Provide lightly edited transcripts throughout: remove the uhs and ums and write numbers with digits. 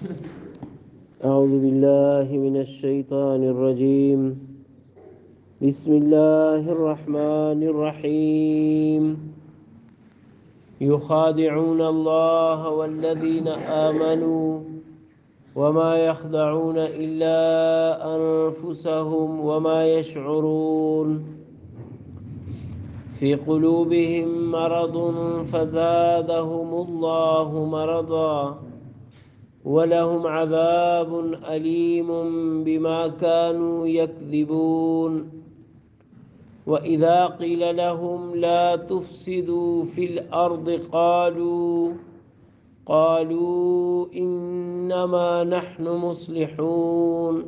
أعوذ بالله من الشيطان الرجيم. بسم الله الرحمن الرحيم. يخادعون الله والذين آمنوا وما يخدعون إلا أنفسهم وما يشعرون. في قلوبهم مرض فزادهم الله مرضا ولهم عذاب أليم بما كانوا يكذبون. وإذا قيل لهم لا تفسدوا في الأرض قالوا إنما نحن مصلحون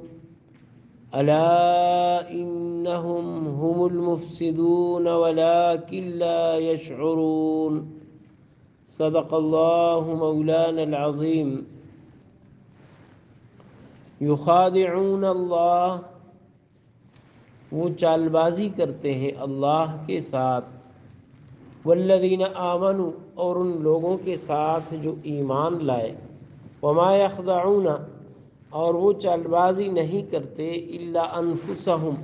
ألا إنهم هم المفسدون ولكن لا يشعرون. صدق الله مولانا العظيم. یخادعون اللہ، وہ چال بازی کرتے ہیں اللہ کے ساتھ، والذین آمنوا، اور ان لوگوں کے ساتھ جو ایمان لائے، وما یخدعون، اور وہ چال بازی نہیں کرتے، الا انفسہم،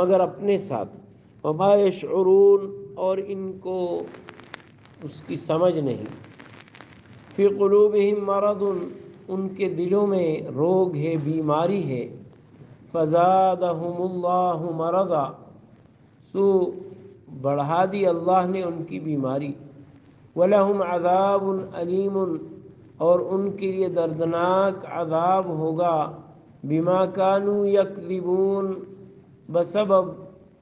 مگر اپنے ساتھ، وما یشعرون، اور ان کو اس کی سمجھ نہیں. فی قلوبہم مرض، ان کے دلوں میں روگ ہے، بیماری ہے. فزادہم اللہ مرضا، سو بڑھا دی اللہ نے ان کی بیماری. وَلَهُمْ عَذَابٌ أَلِيمٌ، اور ان کے لیے دردناک عذاب ہوگا. بِمَا كَانُوا يَكْذِبُونَ، بسبب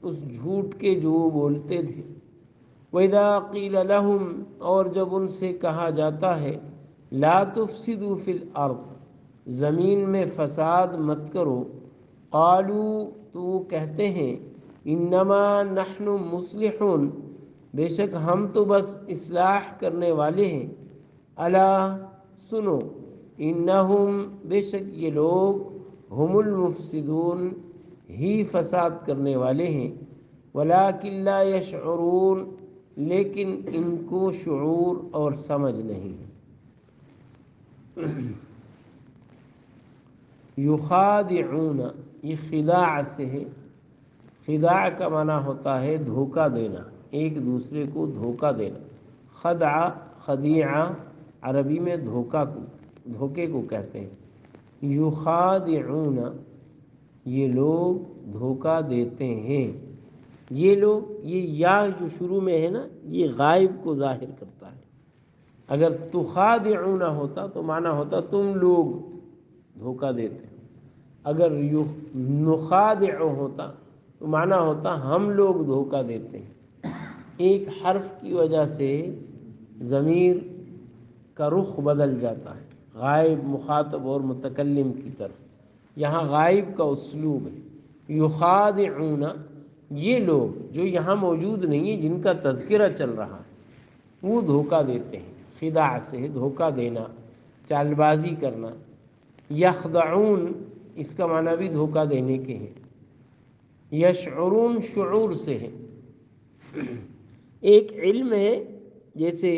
اس جھوٹ کے جو وہ بولتے تھے. وَإِذَا قِيلَ لَهُمْ، اور جب ان سے کہا جاتا ہے، لا تفسدوا فی الارض، زمین میں فساد مت کرو. قالوا، تو وہ کہتے ہیں، انما نحن مصلحون، بے شک ہم تو بس اصلاح کرنے والے ہیں. الا، سنو، انہم، بے شک یہ لوگ، ہم المفسدون، ہی فساد کرنے والے ہیں. ولکن لا یشعرون، لیکن ان کو شعور اور سمجھ نہیں. یخادعون، یہ خداع سے ہے. خداع کا معنی ہوتا ہے دھوکہ دینا، ایک دوسرے کو دھوکہ دینا. خدع، خدیعہ، عربی میں دھوکے کو کہتے ہیں. یخادعون، یہ لوگ دھوکہ دیتے ہیں. یہ لوگ، یہ یا جو شروع میں ہے نا، یہ غائب کو ظاہر کرتا ہے. اگر تخادعون ہوتا تو معنی ہوتا تم لوگ دھوکہ دیتے. اگر نخادع ہوتا تو معنی ہوتا ہم لوگ دھوکہ دیتے ہیں. ایک حرف کی وجہ سے ضمیر کا رخ بدل جاتا ہے، غائب، مخاطب اور متکلم کی طرف. یہاں غائب کا اسلوب ہے. یخادعون، یہ لوگ جو یہاں موجود نہیں ہیں، جن کا تذکرہ چل رہا ہے، وہ دھوکہ دیتے ہیں. خداع سے دھوکہ دینا، چال بازی کرنا. یخدعون، اس کا معنی بھی دھوکہ دینے کے ہیں. یشعرون، شعور سے ہے. ایک علم ہے، جیسے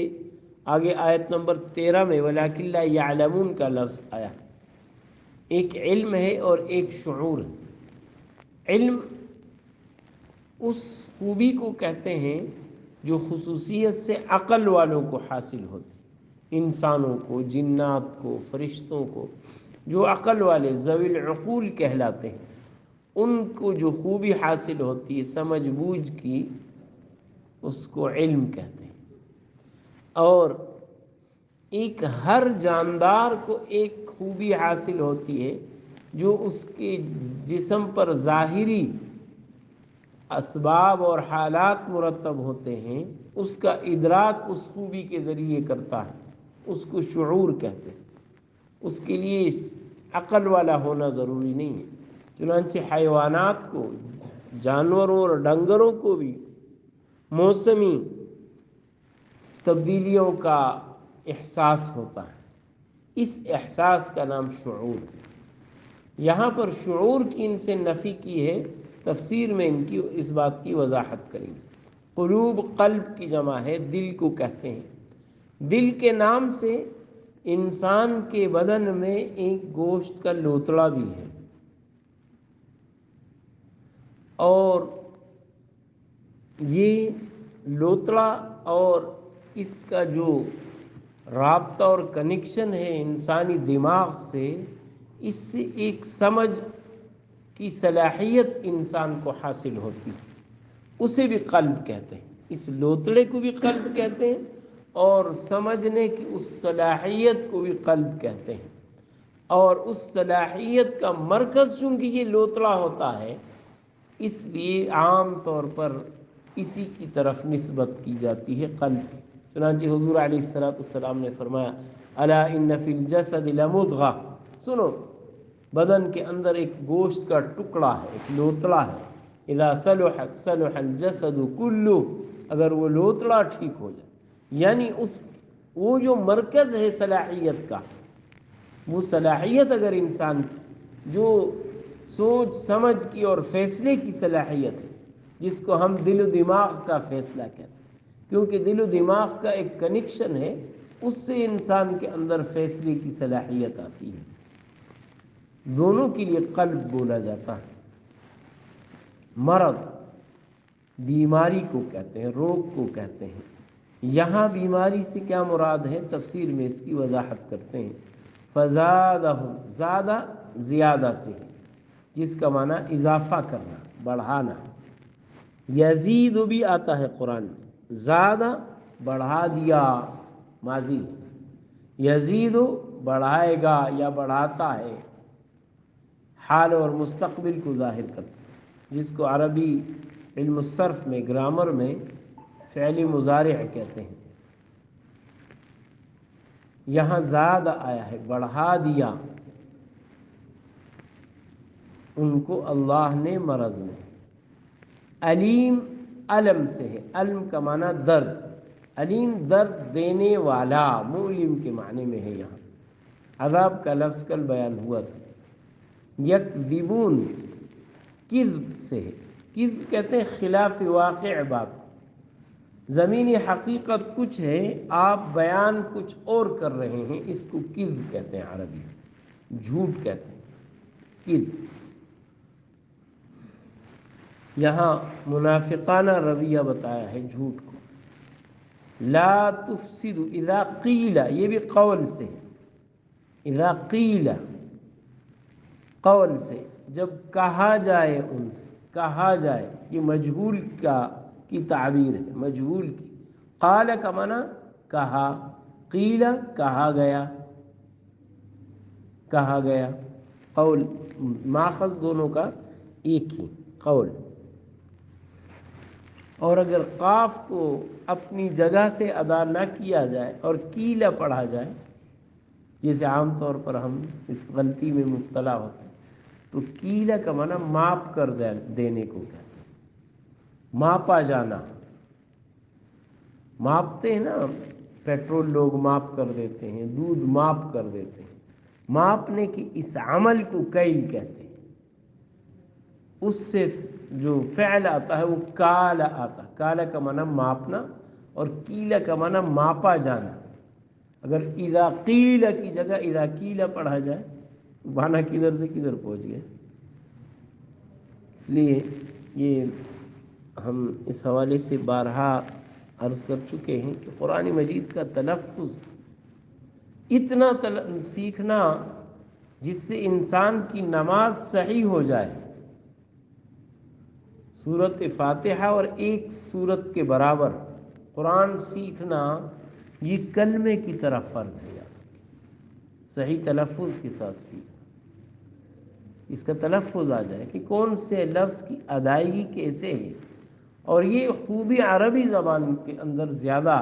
آگے آیت نمبر 13 میں وَلَٰكِن لَا يَعْلَمُونَ کا لفظ آیا. ایک علم ہے اور ایک شعور ہے. علم اس خوبی کو کہتے ہیں جو خصوصیت سے عقل والوں کو حاصل ہوتی، انسانوں کو، جنات کو، فرشتوں کو. جو عقل والے ذوی العقول کہلاتے ہیں، ان کو جو خوبی حاصل ہوتی ہے سمجھ بوجھ کی، اس کو علم کہتے ہیں. اور ایک ہر جاندار کو ایک خوبی حاصل ہوتی ہے جو اس کے جسم پر ظاہری اسباب اور حالات مرتب ہوتے ہیں، اس کا ادراک اس خوبی کے ذریعے کرتا ہے، اس کو شعور کہتے ہیں. اس کے لیے عقل والا ہونا ضروری نہیں ہے. چنانچہ حیوانات کو، جانوروں اور ڈنگروں کو بھی موسمی تبدیلیوں کا احساس ہوتا ہے. اس احساس کا نام شعور ہے. یہاں پر شعور کی ان سے نفی کی ہے، تفسیر میں ان کی اس بات کی وضاحت کریں گے. قلوب، قلب کی جمع ہے، دل کو کہتے ہیں. دل کے نام سے انسان کے بدن میں ایک گوشت کا لوتڑا بھی ہے، اور یہ لوتڑا اور اس کا جو رابطہ اور کنیکشن ہے انسانی دماغ سے، اس سے ایک سمجھ کی صلاحیت انسان کو حاصل ہوتی ہے، اسے بھی قلب کہتے ہیں، اس لوتڑے کو بھی قلب کہتے ہیں اور سمجھنے کی اس صلاحیت کو بھی قلب کہتے ہیں۔ اور اس صلاحیت کا مرکز چونکہ یہ لوتڑا ہوتا ہے، اس لیے عام طور پر اسی کی طرف نسبت کی جاتی ہے قلب کی۔ چنانچہ حضور علیہ السلام نے فرمایا الا ان فی الجسد لمضغہ، سنو بدن کے اندر ایک گوشت کا ٹکڑا ہے، ایک لوتڑا ہے، اذا صلحت صلح الجسد کلہ، اگر وہ لوتڑا ٹھیک ہو جائے، یعنی وہ جو مرکز ہے صلاحیت کا، وہ صلاحیت اگر انسان کی جو سوچ سمجھ کی اور فیصلے کی صلاحیت ہے، جس کو ہم دل و دماغ کا فیصلہ کہتے ہیں، کیونکہ دل و دماغ کا ایک کنیکشن ہے، اس سے انسان کے اندر فیصلے کی صلاحیت آتی ہے، دونوں کے لیے قلب بولا جاتا ہے۔ مرض بیماری کو کہتے ہیں، روگ کو کہتے ہیں۔ یہاں بیماری سے کیا مراد ہے، تفسیر میں اس کی وضاحت کرتے ہیں۔ فزادہم، زیادہ زیادہ سے ہے، جس کا معنی اضافہ کرنا، بڑھانا۔ یزید بھی آتا ہے قرآن میں، زیادہ بڑھا دیا، ماضی ہے، یزید بڑھائے گا یا بڑھاتا ہے، حال اور مستقبل کو ظاہر کرتا ہے، جس کو عربی علم الصرف میں، گرامر میں فعل مضارع کہتے ہیں۔ یہاں زاد آیا ہے، بڑھا دیا ان کو اللہ نے مرض میں۔ علیم علم سے ہے، علم کا معنی درد، علیم درد دینے والا، مؤلم کے معنی میں ہے یہاں۔ عذاب کا لفظ کل بیان ہوا تھا۔ یکذبون کذب سے ہے، کذب کہتے ہیں خلاف واقع بات، زمینی حقیقت کچھ ہے، آپ بیان کچھ اور کر رہے ہیں، اس کو کذب کہتے ہیں، عربی جھوٹ کہتے ہیں، کذب۔ یہاں منافقانہ رویہ بتایا ہے جھوٹ کو۔ لا تفسد اذا قیل، یہ بھی قول سے، اذا قیل قول سے، جب کہا جائے ان سے، کہا جائے، یہ مجہول کی تعبیر ہے، مجہول کی۔ قال کا معنی کہا، قیل کہا گیا، کہا گیا، قول ماخذ دونوں کا ایک ہی، قول۔ اور اگر قاف کو اپنی جگہ سے ادا نہ کیا جائے اور قیل پڑھا جائے، جیسے عام طور پر ہم اس غلطی میں مبتلا ہوتے ہیں، تو قیل کا معنی ماپ کر دینے کو کہتے ہیں، ماپا جانا، ماپتے ہیں نا، پیٹرول لوگ ماپ کر دیتے ہیں، دودھ ماپ کر دیتے ہیں، ماپنے کی اس عمل کو کیل کہتے ہیں۔ اس سے جو فعل آتا ہے وہ کال آتا ہے، کال کا معنی ماپنا اور کیل کا معنی ماپا جانا۔ اگر اذا قیل کی جگہ اذا کیل پڑھا جائے تو بانا کدھر سے کدھر پہنچ گئے۔ اس لیے یہ ہم اس حوالے سے بارہا عرض کر چکے ہیں کہ قرآن مجید کا تلفظ اتنا سیکھنا جس سے انسان کی نماز صحیح ہو جائے، سورت فاتحہ اور ایک سورت کے برابر قرآن سیکھنا، یہ کلمے کی طرح فرض ہے، صحیح تلفظ کے ساتھ سیکھنا، اس کا تلفظ آ جائے کہ کون سے لفظ کی ادائیگی کیسے ہے۔ اور یہ خوبی عربی زبان کے اندر زیادہ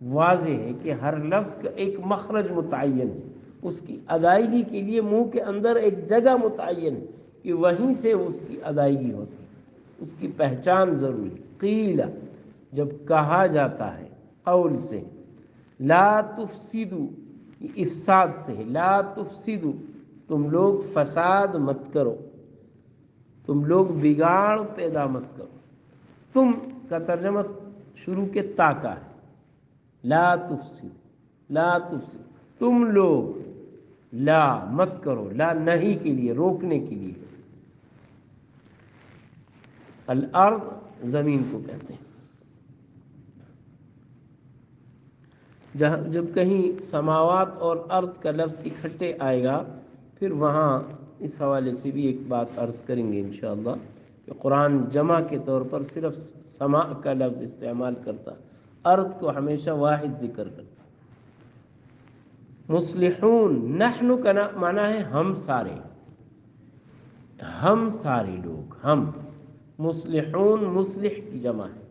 واضح ہے کہ ہر لفظ کا ایک مخرج متعین ہے، اس کی ادائیگی کے لیے منہ کے اندر ایک جگہ متعین ہے کہ وہیں سے اس کی ادائیگی ہوتی ہے، اس کی پہچان ضروری۔ قیل جب کہا جاتا ہے قول سے، لا تفسدو یہ افساد سے ہے، لا تفسدو تم لوگ فساد مت کرو، تم لوگ بگاڑ پیدا مت کرو۔ تم کا ترجمہ شروع کے تا کا ہے، لا تفسد، لا تفسد تم لوگ لا مت کرو، لا نہیں کے لیے، روکنے کے لیے. الارض زمین کو کہتے ہیں. جب کہیں سماوات اور ارض کا لفظ اکٹھے آئے گا پھر وہاں اس حوالے سے بھی ایک بات عرض کریں گے انشاءاللہ کہ قرآن جمع کے طور پر صرف سماع کا لفظ استعمال کرتا، ارض کو ہمیشہ واحد ذکر کرتا. مصلحون، نحن کا معنی ہے ہم سارے، ہم سارے لوگ، ہم. مصلحون مصلح کی جمع ہے،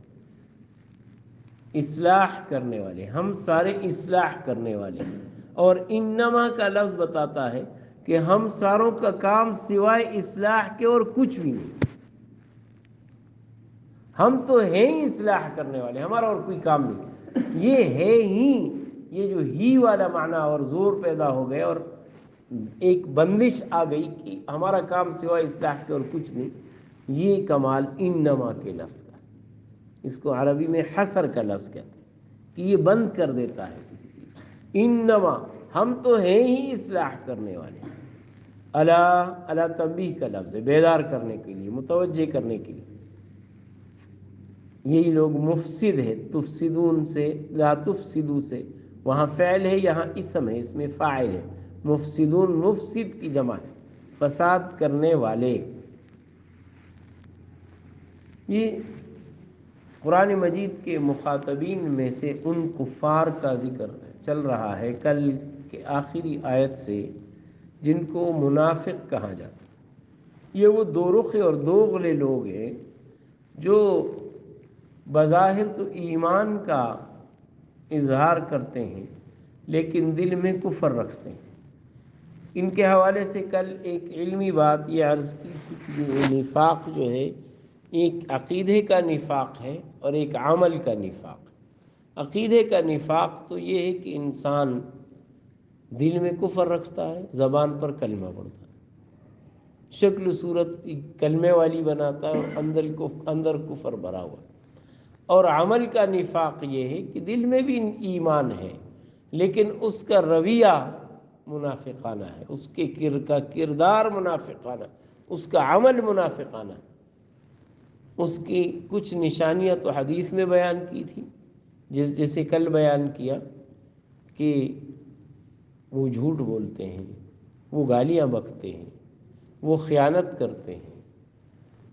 اصلاح کرنے والے، ہم سارے اصلاح کرنے والے ہیں. اور انما کا لفظ بتاتا ہے کہ ہم ساروں کا کام سوائے اصلاح کے اور کچھ بھی نہیں. ہم تو ہیں ہی اصلاح کرنے والے، ہمارا اور کوئی کام نہیں. یہ ہے ہی، یہ جو ہی والا معنی اور زور پیدا ہو گئے اور ایک بندش آ گئی کہ ہمارا کام سوائے اصلاح کے اور کچھ نہیں. یہ کمال انما کے لفظ کا، اس کو عربی میں حصر کا لفظ کہتے ہیں کہ یہ بند کر دیتا ہے کسی چیز کو. انما، ہم تو ہیں ہی اصلاح کرنے والے. الا تنبیہ کا لفظ ہے، بیدار کرنے کے لیے، متوجہ کرنے کے لیے. یہی لوگ مفسد ہے، تفسدون سے، لا تفسدو سے، وہاں فعل ہے یہاں اسم ہے، اس میں فاعل ہے. مفسدون مفسد کی جمع ہے، فساد کرنے والے. یہ قرآن مجید کے مخاطبین میں سے ان کفار کا ذکر چل رہا ہے کل کے آخری آیت سے، جن کو منافق کہا جاتا ہے. یہ وہ دو رخ اور دوغلے لوگ ہیں جو بظاہر تو ایمان کا اظہار کرتے ہیں لیکن دل میں کفر رکھتے ہیں. ان کے حوالے سے کل ایک علمی بات یہ عرض کی تھی کہ یہ نفاق جو ہے ایک عقیدے کا نفاق ہے اور ایک عمل کا نفاق. عقیدے کا نفاق تو یہ ہے کہ انسان دل میں کفر رکھتا ہے، زبان پر کلمہ پڑھتا ہے، شکل صورت کلمے والی بناتا ہے اور اندر کفر بھرا ہوا. اور عمل کا نفاق یہ ہے کہ دل میں بھی ایمان ہے لیکن اس کا رویہ منافقانہ ہے، اس کے کردار منافقانہ، اس کا عمل منافقانہ. اس کی کچھ نشانیاں تو حدیث میں بیان کی تھی، جیسے کل بیان کیا کہ وہ جھوٹ بولتے ہیں، وہ گالیاں بکتے ہیں، وہ خیانت کرتے ہیں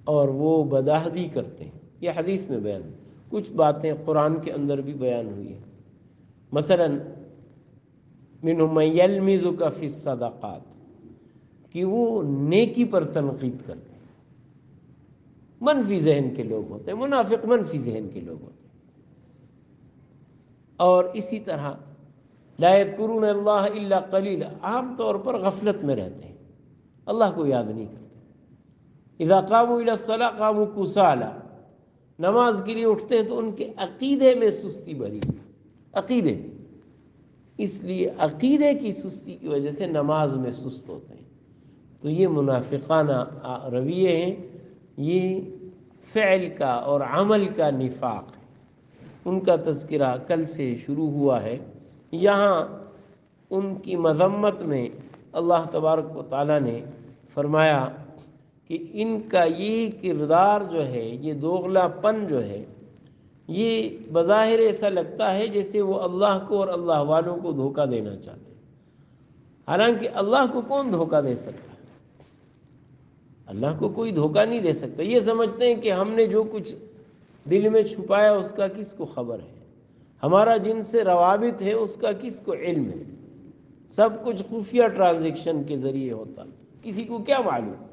اور وہ بدعہدی کرتے ہیں. یہ حدیث میں بیان. کچھ باتیں قرآن کے اندر بھی بیان ہوئی ہیں. مثلا منہم من یلمزک فی الصدقات، کہ وہ نیکی پر تنقید کرتے ہیں. منفی ذہن کے لوگ ہوتے ہیں منافق، منفی ذہن کے لوگ ہوتے ہیں. اور اسی طرح لا یذکرون اللہ الا قلیلا، عام طور پر غفلت میں رہتے ہیں، اللہ کو یاد نہیں کرتے. اذا قاموا الی الصلاۃ قاموا کسالی، نماز کے لیے اٹھتے ہیں تو ان کے عقیدے میں سستی بھری، عقیدے. اس لیے عقیدے کی سستی کی وجہ سے نماز میں سست ہوتے ہیں. تو یہ منافقانہ رویے ہیں، یہ فعل کا اور عمل کا نفاق ہے. ان کا تذکرہ کل سے شروع ہوا ہے. یہاں ان کی مذمت میں اللہ تبارک و تعالیٰ نے فرمایا کہ ان کا یہ کردار جو ہے، یہ دوغلا پن جو ہے، یہ بظاہر ایسا لگتا ہے جیسے وہ اللہ کو اور اللہ والوں کو دھوکہ دینا چاہتے ہیں. حالانکہ اللہ کو کون دھوکہ دے سکتا ہے؟ اللہ کو کوئی دھوکہ نہیں دے سکتا. یہ سمجھتے ہیں کہ ہم نے جو کچھ دل میں چھپایا اس کا کس کو خبر ہے، ہمارا جن سے روابط ہے اس کا کس کو علم ہے. سب کچھ خفیہ ٹرانزیکشن کے ذریعے ہوتا، کسی کو کیا معلوم.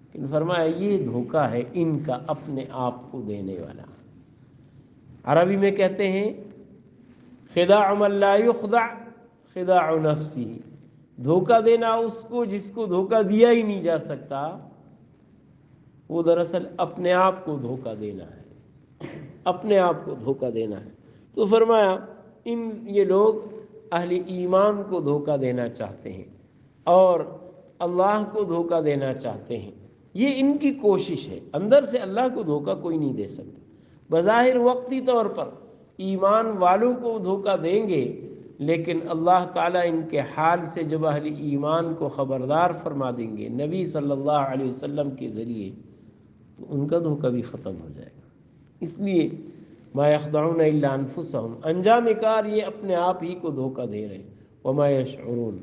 لیکن فرمایا یہ دھوکہ ہے ان کا اپنے آپ کو دینے والا. عربی میں کہتے ہیں خداع من لا یخدع خداع نفسہ، دھوکہ دینا اس کو جس کو دھوکہ دیا ہی نہیں جا سکتا، وہ دراصل اپنے آپ کو دھوکہ دینا ہے، اپنے آپ کو دھوکہ دینا ہے. تو فرمایا یہ لوگ اہل ایمان کو دھوکہ دینا چاہتے ہیں اور اللہ کو دھوکہ دینا چاہتے ہیں. یہ ان کی کوشش ہے، اندر سے اللہ کو دھوکہ کوئی نہیں دے سکتا. بظاہر وقتی طور پر ایمان والوں کو دھوکہ دیں گے لیکن اللہ تعالیٰ ان کے حال سے جب اہل ایمان کو خبردار فرما دیں گے نبی صلی اللہ علیہ وسلم کے ذریعے، تو ان کا دھوکہ بھی ختم ہو جائے گا۔ اس لیے ما یخدعون الا انفسهم، انجام کار یہ اپنے آپ ہی کو دھوکہ دے رہے ہیں، وما یشعرون،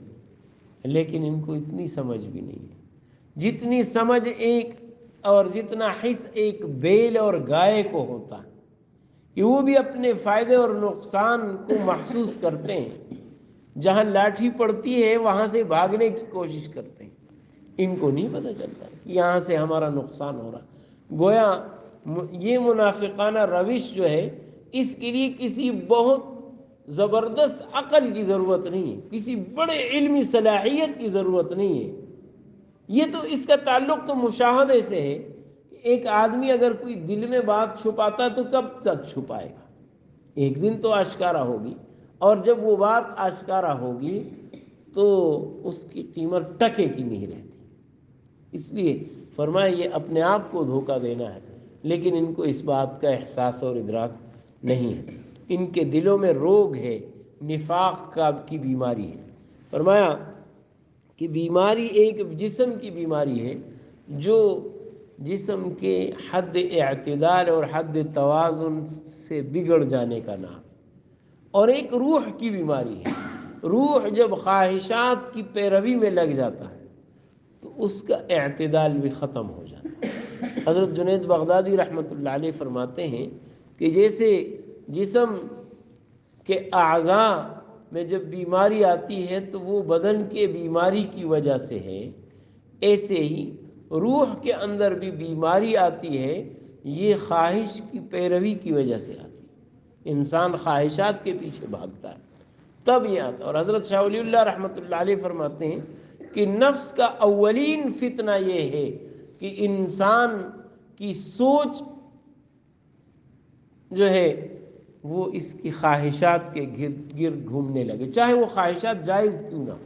لیکن ان کو اتنی سمجھ بھی نہیں ہے جتنی سمجھ ایک اور جتنا حس ایک بیل اور گائے کو ہوتا ہے، کہ وہ بھی اپنے فائدے اور نقصان کو محسوس کرتے ہیں، جہاں لاٹھی پڑتی ہے وہاں سے بھاگنے کی کوشش کرتے ہیں۔ ان کو نہیں پتہ چلتا کہ یہاں سے ہمارا نقصان ہو رہا۔ گویا یہ منافقانہ روش جو ہے، اس کے لیے کسی بہت زبردست عقل کی ضرورت نہیں ہے، کسی بڑے علمی صلاحیت کی ضرورت نہیں ہے۔ یہ تو اس کا تعلق تو مشاہدے سے ہے کہ ایک آدمی اگر کوئی دل میں بات چھپاتا تو کب تک چھپائے گا؟ ایک دن تو آشکارا ہوگی، اور جب وہ بات آشکارا ہوگی تو اس کی قیمت ٹکے کی نہیں رہتی۔ اس لیے فرمایا یہ اپنے آپ کو دھوکہ دینا ہے، لیکن ان کو اس بات کا احساس اور ادراک نہیں ہے۔ ان کے دلوں میں روگ ہے، نفاق کی بیماری ہے۔ فرمایا کہ بیماری ایک جسم کی بیماری ہے جو جسم کے حد اعتدال اور حد توازن سے بگڑ جانے کا نام، اور ایک روح کی بیماری ہے۔ روح جب خواہشات کی پیروی میں لگ جاتا ہے تو اس کا اعتدال بھی ختم ہو جاتا ہے۔ حضرت جنید بغدادی رحمۃ اللہ علیہ فرماتے ہیں کہ جیسے جسم کے اعضاء میں جب بیماری آتی ہے تو وہ بدن کے بیماری کی وجہ سے ہے، ایسے ہی روح کے اندر بھی بیماری آتی ہے، یہ خواہش کی پیروی کی وجہ سے آتی ہے۔ انسان خواہشات کے پیچھے بھاگتا ہے تب یہ آتا ہے۔ اور حضرت شاہ ولی اللہ رحمۃ اللہ علیہ فرماتے ہیں کہ نفس کا اولین فتنہ یہ ہے کہ انسان کی سوچ جو ہے وہ اس کی خواہشات کے گرد گھومنے لگے، چاہے وہ خواہشات جائز کیوں نہ ہو۔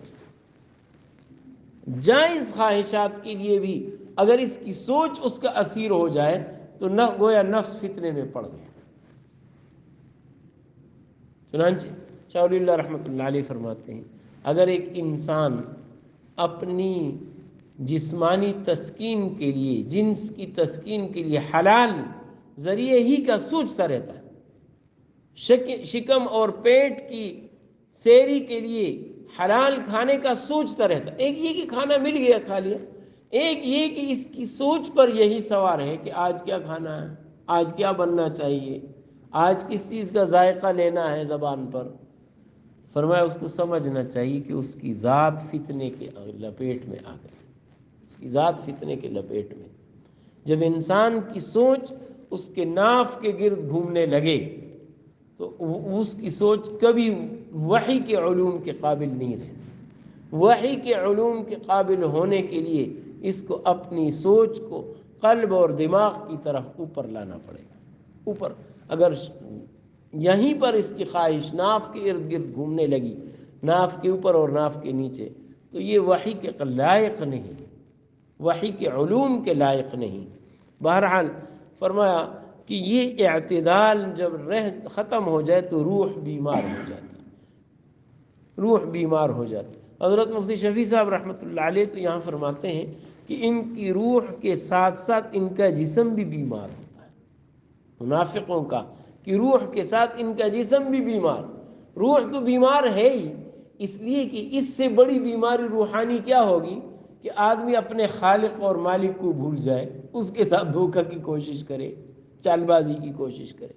جائز خواہشات کے لیے بھی اگر اس کی سوچ اس کا اسیر ہو جائے تو نہ گویا نفس فتنے میں پڑ گیا۔ چنانچہ شاہ ولی اللہ رحمۃ اللہ علیہ فرماتے ہیں اگر ایک انسان اپنی جسمانی تسکین کے لیے، جنس کی تسکین کے لیے حلال ذریعے ہی کا سوچتا رہتا ہے، شکم اور پیٹ کی سیری کے لیے حلال کھانے کا سوچتا رہتا ہے، ایک یہ کہ کھانا مل گیا کھا لیا، ایک یہ کہ اس کی سوچ پر یہی سوار ہے کہ آج کیا کھانا ہے، آج کیا بننا چاہیے، آج کس چیز کا ذائقہ لینا ہے زبان پر۔ فرمایا اس کو سمجھنا چاہیے کہ اس کی ذات فتنے کے لپیٹ میں آ گئی، اس کی ذات فتنے کے لپیٹ میں۔ جب انسان کی سوچ اس کے ناف کے گرد گھومنے لگے تو اس کی سوچ کبھی وحی کے علوم کے قابل نہیں رہتی۔ وحی کے علوم کے قابل ہونے کے لیے اس کو اپنی سوچ کو قلب اور دماغ کی طرف اوپر لانا پڑے گا۔ اوپر اگر یہیں پر اس کی خواہش ناف کے ارد گرد گھومنے لگی، ناف کے اوپر اور ناف کے نیچے، تو یہ وحی کے لائق نہیں، وحی کے علوم کے لائق نہیں۔ بہرحال فرمایا کہ یہ اعتدال جب ختم ہو جائے تو روح بیمار ہو جاتی، روح بیمار ہو جاتی۔ حضرت مفتی شفیع صاحب رحمۃ اللہ علیہ تو یہاں فرماتے ہیں کہ ان کی روح کے ساتھ ساتھ ان کا جسم بھی بیمار ہوتا ہے۔ منافقوں کا کہ روح کے ساتھ ان کا جسم بھی بیمار، روح تو بیمار ہے ہی، اس لیے کہ اس سے بڑی بیماری روحانی کیا ہوگی کہ آدمی اپنے خالق اور مالک کو بھول جائے، اس کے ساتھ دھوکہ کی کوشش کرے، چال بازی کی کوشش کرے،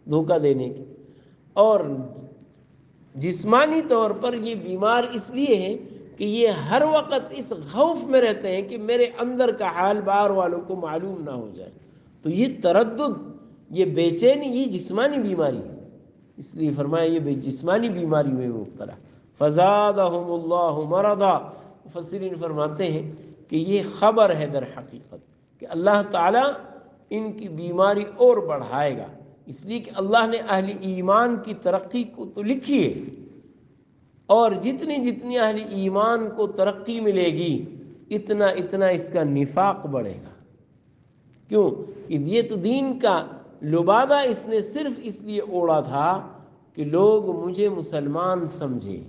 دھوکہ دینے کی۔ اور جسمانی طور پر یہ بیمار اس لیے ہے کہ یہ ہر وقت اس خوف میں رہتے ہیں کہ میرے اندر کا حال باہر والوں کو معلوم نہ ہو جائے، تو یہ تردد، یہ بے چینی، یہ جسمانی بیماری ہے۔ اس لیے فرمایا یہ جسمانی بیماری میں مبتلا، فزادہم اللہ مرضا۔ مفسرین فرماتے ہیں کہ یہ خبر ہے در حقیقت کہ اللہ تعالیٰ ان کی بیماری اور بڑھائے گا، اس لیے کہ اللہ نے اہل ایمان کی ترقی کو تو لکھی ہے، اور جتنی جتنی اہل ایمان کو ترقی ملے گی اتنا اتنا اس کا نفاق بڑھے گا۔ کیوں کہ یہ تو دین کا لبادہ اس نے صرف اس لیے اوڑا تھا کہ لوگ مجھے مسلمان سمجھیں،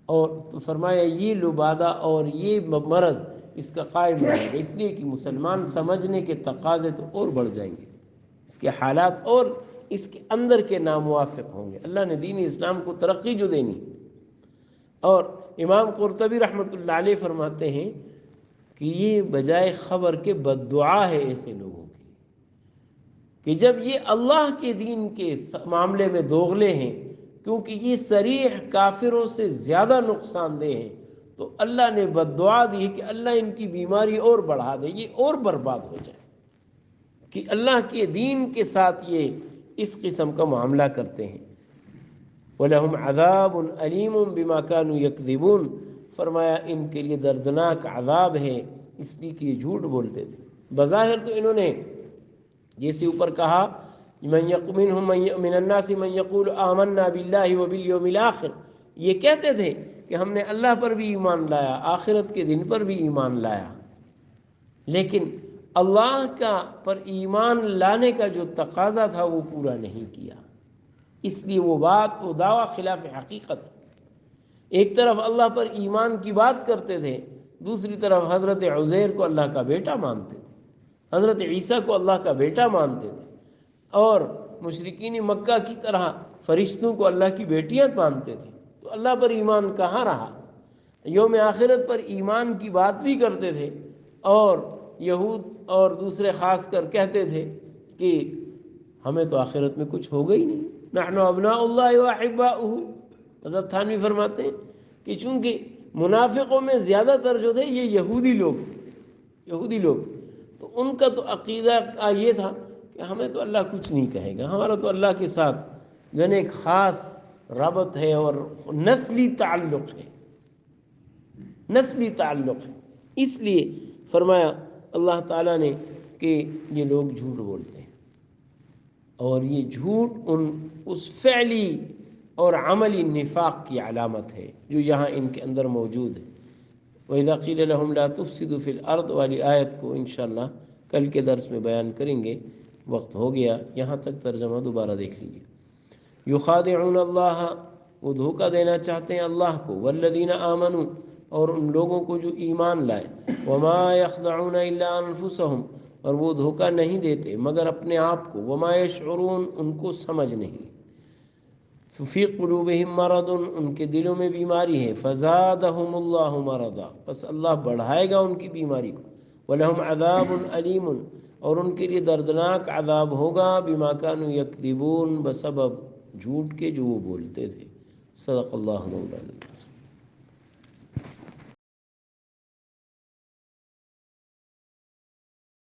اور تو فرمایا یہ لبادہ اور یہ مرض اس کا قائم رہے گا، اس لیے کہ مسلمان سمجھنے کے تقاضے تو اور بڑھ جائیں گے، اس کے حالات اور اس کے اندر کے ناموافق ہوں گے۔ اللہ نے دین اسلام کو ترقی جو دینی۔ اور امام قرطبی رحمۃ اللہ علیہ فرماتے ہیں کہ یہ بجائے خبر کے بد دعا ہے ایسے لوگوں کی، کہ جب یہ اللہ کے دین کے معاملے میں دوغلے ہیں، کیونکہ یہ صریح کافروں سے زیادہ نقصان دہ ہیں، تو اللہ نے بد دعا دی کہ اللہ ان کی بیماری اور بڑھا دے، یہ اور برباد ہو جائے، کہ اللہ کے دین کے ساتھ یہ اس قسم کا معاملہ کرتے ہیں۔ وَلَهُمْ عَذَابٌ أَلِيمٌ بِمَا كَانُوا يَكْذِبُونَ، فرمایا ان کے لیے دردناک عذاب ہے اس لیے کہ یہ جھوٹ بولتے تھے۔ بظاہر تو انہوں نے جیسے اوپر کہا من الناس من يقول آمنا باللہ وبالیوم الآخر، یہ کہتے تھے کہ ہم نے اللہ پر بھی ایمان لایا، آخرت کے دن پر بھی ایمان لایا، لیکن اللہ کا پر ایمان لانے کا جو تقاضا تھا وہ پورا نہیں کیا، اس لیے وہ دعویٰ خلاف حقیقت۔ ایک طرف اللہ پر ایمان کی بات کرتے تھے، دوسری طرف حضرت عزیر کو اللہ کا بیٹا مانتے تھے، حضرت عیسیٰ کو اللہ کا بیٹا مانتے تھے، اور مشرکین مکہ کی طرح فرشتوں کو اللہ کی بیٹیاں مانتے تھے۔ تو اللہ پر ایمان کہاں رہا؟ یوم آخرت پر ایمان کی بات بھی کرتے تھے، اور یہود اور دوسرے خاص کر کہتے تھے کہ ہمیں تو آخرت میں کچھ ہوگا ہی نہیں، نحن ابناء اللہ واحباؤہ۔ حضرت تھانوی فرماتے ہیں کہ چونکہ منافقوں میں زیادہ تر جو تھے یہ یہودی لوگ تو ان کا تو عقیدہ یہ تھا کہ ہمیں تو اللہ کچھ نہیں کہے گا، ہمارا تو اللہ کے ساتھ جو ہے ایک خاص ربط ہے اور نسلی تعلق ہے، اس لیے فرمایا اللہ تعالیٰ نے کہ یہ لوگ جھوٹ بولتے ہیں، اور یہ جھوٹ اس فعلی اور عملی نفاق کی علامت ہے جو یہاں ان کے اندر موجود ہے۔ وَإِذَا قِيلَ لَهُمْ لَا تُفْسِدُوا فِي الْأَرْضِ والی آیت کو انشاءاللہ کل کے درس میں بیان کریں گے، وقت ہو گیا، یہاں تک ترجمہ دوبارہ دیکھ لیجیے۔ یخادعون اللہ، وہ دھوکہ دینا چاہتے ہیں اللہ کو، والذین آمنوا، اور ان لوگوں کو جو ایمان لائے، وما یخدعون الا انفسهم، اور وہ دھوکہ نہیں دیتے مگر اپنے آپ کو، وما یشعرون، ان کو سمجھ نہیں۔ فی قلوبہم مرض، ان کے دلوں میں بیماری ہے، فزادہم اللہ مرضا، بس اللہ بڑھائے گا ان کی بیماری کو، ولہم عذاب علیم، اور ان کے لیے دردناک عذاب ہوگا، بما کانوا یکذبون، بسبب جھوٹ کے جو وہ بولتے تھے۔ صدق اللہ مولانا۔